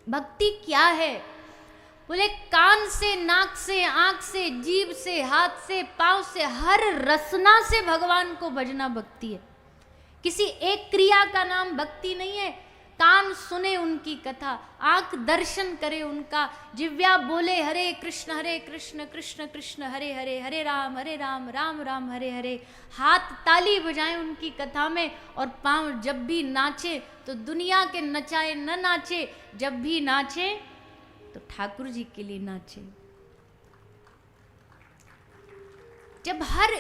भक्ति क्या है? बोले कान से, नाक से, आंख से, जीभ से, हाथ से, पांव से, हर रसना से भगवान को भजना भक्ति है। किसी एक क्रिया का नाम भक्ति नहीं है। कान सुने उनकी कथा, आंख दर्शन करे उनका, जिव्या बोले हरे कृष्ण कृष्ण कृष्ण हरे हरे, हरे राम राम राम हरे हरे, हाथ ताली बजाएं उनकी कथा में, और पांव जब भी नाचे तो दुनिया के नचाए न नाचे, जब भी नाचे तो ठाकुर जी के लिए नाचे। जब हर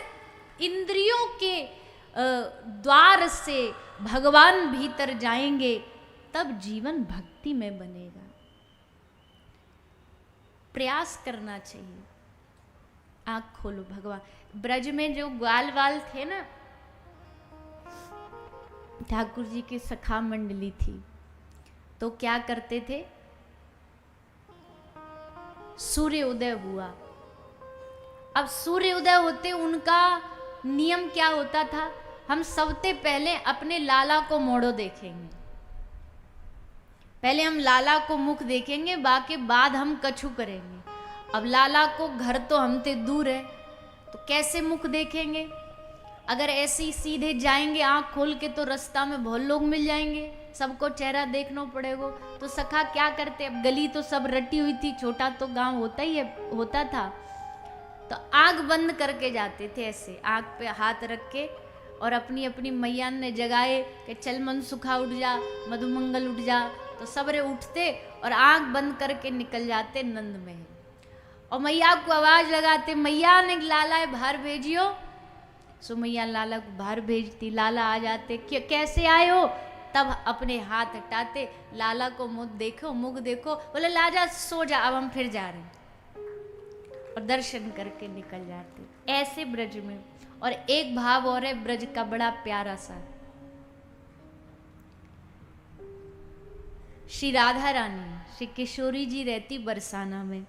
इंद्रियों के द्वार से भगवान भीतर जाएंगे तब जीवन भक्ति में बनेगा। प्रयास करना चाहिए। आंख खोलो, भगवान। ब्रज में जो ग्वाल वाल थे ना, ठाकुर जी की सखा मंडली थी, तो क्या करते थे? सूर्य उदय हुआ, अब सूर्य उदय होते उनका नियम क्या होता था? हम सबसे पहले अपने लाला को मोड़ो देखेंगे, पहले हम लाला को मुख देखेंगे, बाकी बाद हम कछु करेंगे। अब लाला को घर तो हमसे दूर है, तो कैसे मुख देखेंगे? अगर ऐसे ही सीधे जाएंगे आंख खोल के तो रास्ता में बहुत लोग मिल जाएंगे, सबको चेहरा देखना पड़ेगा। तो सखा क्या करते? अब गली तो सब रटी हुई थी, छोटा तो गांव होता था, तो आंख बंद करके जाते थे, ऐसे आंख पे हाथ रख के, और अपनी अपनी मैया ने जगाए कि चल मनसुखा उठ जा, मधुमंगल उठ जा, तो सबरे उठते और आंख बंद करके निकल जाते नंद महल, और मैया को आवाज लगाते, मैया ने लाला बाहर भेजियो। सो मैया लाला को बाहर भेजती, लाला आ जाते, कैसे आए हो? तब अपने हाथ हटाते, लाला को मुख देखो, बोले लाजा सो जा, अब हम फिर जा रहे हैं, और दर्शन करके निकल जाते। ऐसे ब्रज में। और एक भाव और है ब्रज का बड़ा प्यारा सा, श्री राधा रानी, श्री किशोरी जी रहती बरसाना में,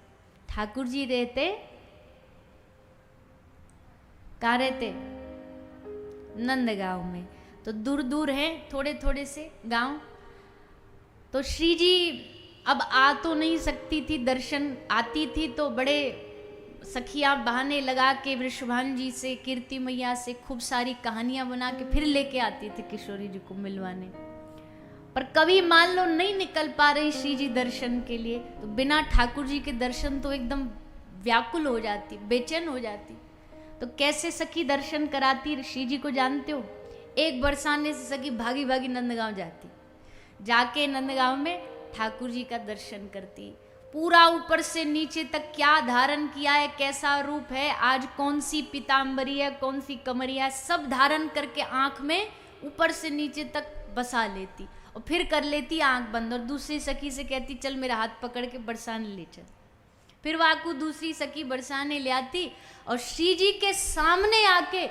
ठाकुर जी रहते कहाँ रहते? नंदगांव में। तो दूर दूर हैं थोड़े थोड़े से गांव। तो श्री जी अब आ तो नहीं सकती थी, दर्शन आती थी तो बड़े सखियां बहाने लगा के वृषभान जी से, कीर्ति मैया से खूब सारी कहानियां बना के फिर लेके आती थी किशोरी जी को मिलवाने। पर कभी मान लो नहीं निकल पा रही श्री जी दर्शन के लिए, तो बिना ठाकुर जी के दर्शन तो एकदम व्याकुल हो जाती, बेचैन हो जाती। तो कैसे सखी दर्शन कराती श्री जी को जानते हो? एक बरसाने से सखी भागी भागी नंदगांव जाती, जाके नंदगांव में ठाकुर जी का दर्शन करती। पूरा ऊपर से नीचे तक क्या धारण किया है, कैसा रूप है, आज कौन सी पीताम्बरी है, कौन सी कमरिया है, सब धारण करके आंख में ऊपर से नीचे तक बसा लेती, और फिर कर लेती आंख बंद, और दूसरी सखी से कहती चल मेरा हाथ पकड़ के बरसाने ले चल। फिर वाकू दूसरी सखी बरसाने ले आती, और श्री जी के सामने आके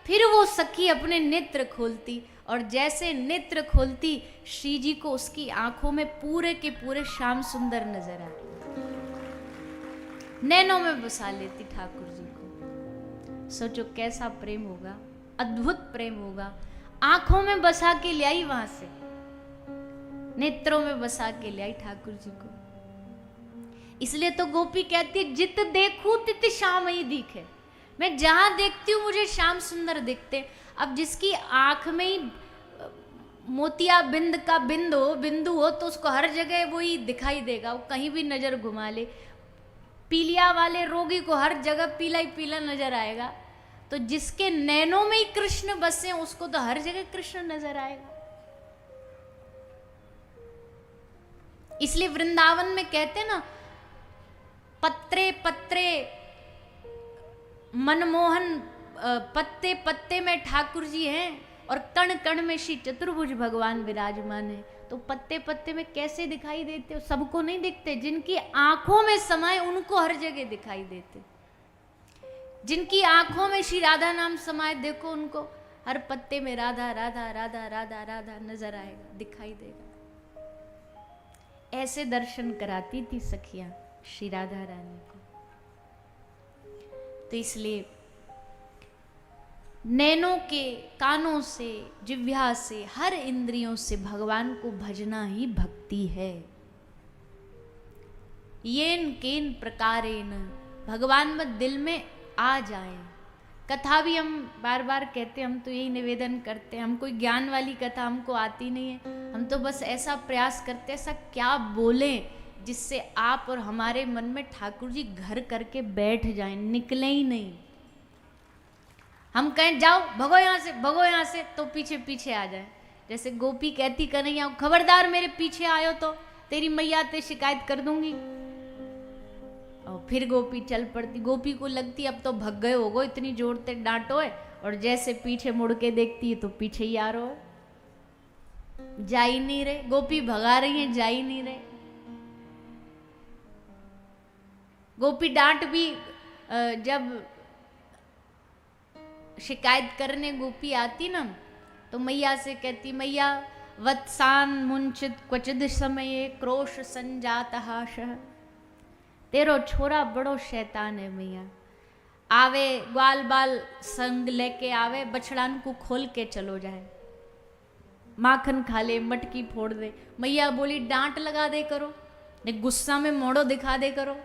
फिर वो सखी अपने नेत्र खोलती, और जैसे नेत्र खोलती श्री जी को उसकी आंखों में पूरे के पूरे श्याम सुंदर नजर आते, नैनों में बसा लेती ठाकुर जी को। सोचो कैसा प्रेम होगा, अद्भुत प्रेम होगा। आंखों में बसा के ले आई, वहां से नेत्रों में बसा के ले आई ठाकुर जी को। इसलिए तो गोपी कहती है जित देखूं तित श्याम ही दिखे, मैं जहां देखती हूँ मुझे श्याम सुंदर दिखते। अब जिसकी आंख में ही मोतिया बिंद का बिंदु हो तो उसको हर जगह वो ही दिखाई देगा, वो कहीं भी नजर घुमा ले। पीलिया वाले रोगी को हर जगह पीला ही पीला नजर आएगा, तो जिसके नैनों में ही कृष्ण बसे उसको तो हर जगह कृष्ण नजर आएगा। इसलिए वृंदावन में कहते ना, पत्रे पत्रे मनमोहन, पत्ते पत्ते में ठाकुर जी हैं और कण कण में श्री चतुर्भुज भगवान विराजमान है। तो पत्ते पत्ते में कैसे दिखाई देते हो? सबको नहीं दिखते, जिनकी आंखों में समाये उनको हर जगह दिखाई देते। जिनकी आंखों में श्री राधा नाम समाये, देखो उनको हर पत्ते में राधा राधा राधा राधा राधा नजर आएगा, दिखाई देगा। ऐसे दर्शन कराती थी सखियां श्री राधा रानी को। तो इसलिए नैनों के, कानों से, जिह्वा से, हर इंद्रियों से भगवान को भजना ही भक्ति है। येन केन प्रकारेण, भगवान में दिल में आ जाए। कथा भी हम बार बार कहते हैं, हम तो यही निवेदन करते हैं, हम कोई ज्ञान वाली कथा हमको आती नहीं है, हम तो बस ऐसा प्रयास करते हैं ऐसा क्या बोलें जिससे आप और हमारे मन में ठाकुर जी घर करके बैठ जाएं, निकले ही नहीं। हम कहें जाओ भगो यहाँ से, भगो यहाँ से, तो पीछे पीछे आ जाए। जैसे गोपी कहती कन्हैया खबरदार मेरे पीछे आयो तो तेरी मैया ते शिकायत कर दूंगी। और फिर गोपी चल पड़ती। गोपी को लगती अब तो भग गए होगो, इतनी जोर से डांटो है, और जैसे पीछे मुड़ के देखती है तो पीछे ही आ रहा है, जा ही नहीं रहे। गोपी भगा रही है, जा ही नहीं रहे। गोपी डांट भी जब शिकायत करने गोपी आती ना तो मैया से कहती, मैया वत्सान मुंचित क्वचिद समय क्रोश संजात हाश, तेरो छोरा बड़ो शैतान है मैया। आवे ग्वाल बाल संग लेके आवे, बछड़ान को खोल के चलो जाए, माखन खा ले, मटकी फोड़ दे। मैया बोली डांट लगा दे करो, गुस्सा में मोड़ो दिखा दे करो।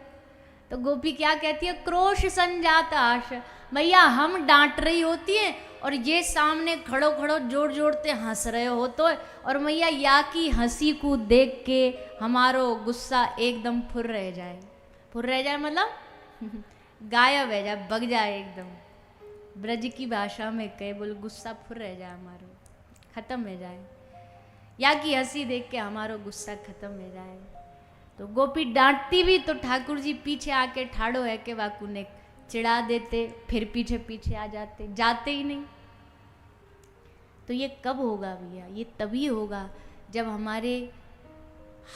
तो गोपी क्या कहती है, क्रोश संजात आश, मैया हम डांट रही होती है और ये सामने खड़ो खड़ो जोर जोरते हंस रहे हो तो, और मैया या की हंसी को देख के हमारो गुस्सा एकदम फुर रह जाए। फुर रह जाए मतलब गायब है जाए, बग जाए एकदम। ब्रज की भाषा में कहे बोल गुस्सा फुर रह जाए हमारो, खत्म हो जाए, या की हंसी देख के हमारो गुस्सा खत्म हो जाए। तो गोपी डांटती भी तो ठाकुर जी पीछे आके ठाड़ो है के वाकू ने चिढ़ा देते, फिर पीछे पीछे आ जाते, जाते ही नहीं। तो ये कब होगा भैया? ये तभी होगा जब हमारे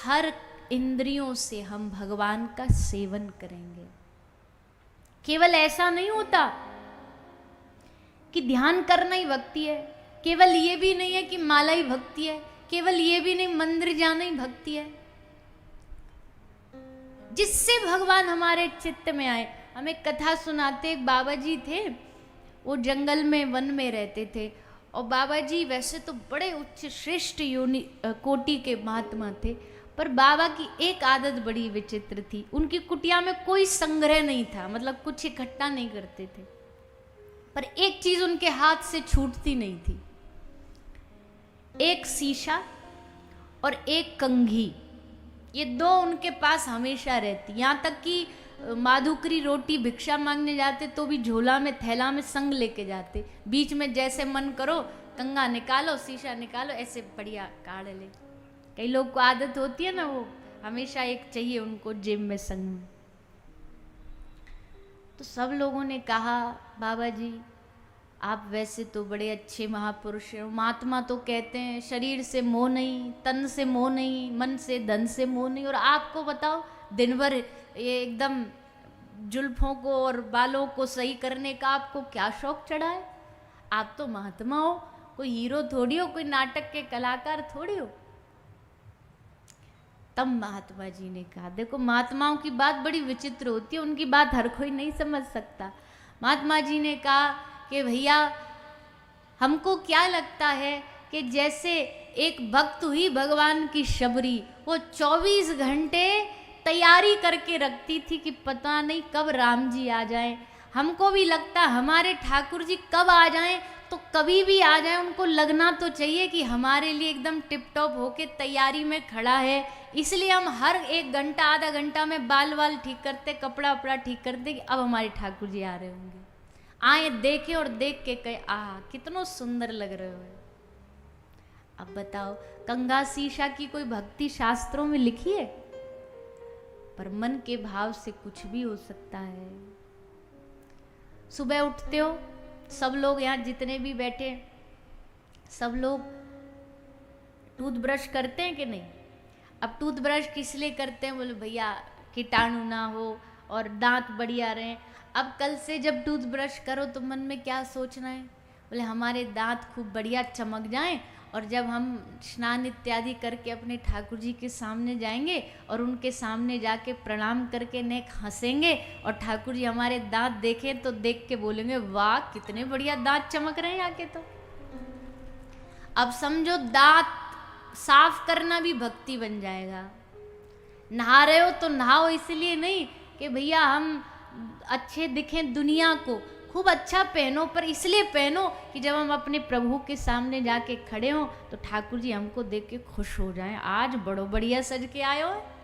हर इंद्रियों से हम भगवान का सेवन करेंगे। केवल ऐसा नहीं होता कि ध्यान करना ही भक्ति है, केवल ये भी नहीं है कि माला ही भक्ति है, केवल ये भी नहीं मंदिर जाना ही भक्ति है। जिससे भगवान हमारे चित्त में आए। हमें कथा सुनाते, एक बाबा जी थे, वो जंगल में वन में रहते थे, और बाबा जी वैसे तो बड़े उच्च श्रेष्ठ योनि कोटि के महात्मा थे, पर बाबा की एक आदत बड़ी विचित्र थी। उनकी कुटिया में कोई संग्रह नहीं था, मतलब कुछ इकट्ठा नहीं करते थे, पर एक चीज उनके हाथ से छूटती नहीं थी, एक शीशा और एक कंघी। ये दो उनके पास हमेशा रहती। यहाँ तक कि माधुकरी रोटी भिक्षा मांगने जाते तो भी झोला में थैला में संग लेके जाते। बीच में जैसे मन करो कंघा निकालो, शीशा निकालो, ऐसे बढ़िया काढ़ ले। कई लोग को आदत होती है ना, वो हमेशा एक चाहिए उनको जेब में संग में। तो सब लोगों ने कहा बाबा जी आप वैसे तो बड़े अच्छे महापुरुष हैं, महात्मा तो कहते हैं शरीर से मोह नहीं, तन से मोह नहीं, मन से धन से मोह नहीं, और आपको बताओ दिन भर ये एकदम जुल्फों को और बालों को सही करने का आपको क्या शौक चढ़ा है? आप तो महात्मा हो, कोई हीरो थोड़ी हो, कोई नाटक के कलाकार थोड़ी हो। तब महात्मा जी ने कहा, देखो महात्माओं की बात बड़ी विचित्र होती है, उनकी बात हर कोई नहीं समझ सकता। महात्मा जी ने कहा कि भैया हमको क्या लगता है कि जैसे एक भक्त हुई भगवान की शबरी, वो 24 घंटे तैयारी करके रखती थी कि पता नहीं कब राम जी आ जाएं। हमको भी लगता हमारे ठाकुर जी कब आ जाएं, तो कभी भी आ जाएं, उनको लगना तो चाहिए कि हमारे लिए एकदम टिप टॉप होके तैयारी में खड़ा है। इसलिए हम हर 1 घंटा आधा घंटा में बाल वाल ठीक करते, कपड़ा वपड़ा ठीक करते कि अब हमारे ठाकुर जी आ रहे होंगे। आए देखे और देख के कहे आह कितनो सुंदर लग रहे हो। अब बताओ कंघा शीशा की कोई भक्ति शास्त्रों में लिखी है? पर मन के भाव से कुछ भी हो सकता है। सुबह उठते हो सब लोग, यहाँ जितने भी बैठे सब लोग टूथब्रश करते हैं कि नहीं? अब टूथब्रश किस लिए करते हैं? बोले भैया कीटाणु ना हो और दांत बढ़िया रहें। अब कल से जब टूथब्रश करो तो मन में क्या सोचना है? बोले हमारे दांत खूब बढ़िया चमक जाएं, और जब हम स्नान इत्यादि करके अपने ठाकुर जी के सामने जाएंगे और उनके सामने जाके प्रणाम करके नेक हंसेंगे, और ठाकुर जी हमारे दांत देखें तो देख के बोलेंगे वाह कितने बढ़िया दांत चमक रहे हैं आके। तो अब समझो दांत साफ करना भी भक्ति बन जाएगा। नहा रहे हो तो नहाओ इसलिए नहीं कि भैया हम अच्छे दिखें दुनिया को, खूब अच्छा पहनो, पर इसलिए पहनो कि जब हम अपने प्रभु के सामने जाके खड़े हों तो ठाकुर जी हमको देख के खुश हो जाएं, आज बड़ो बढ़िया सज के आयो है।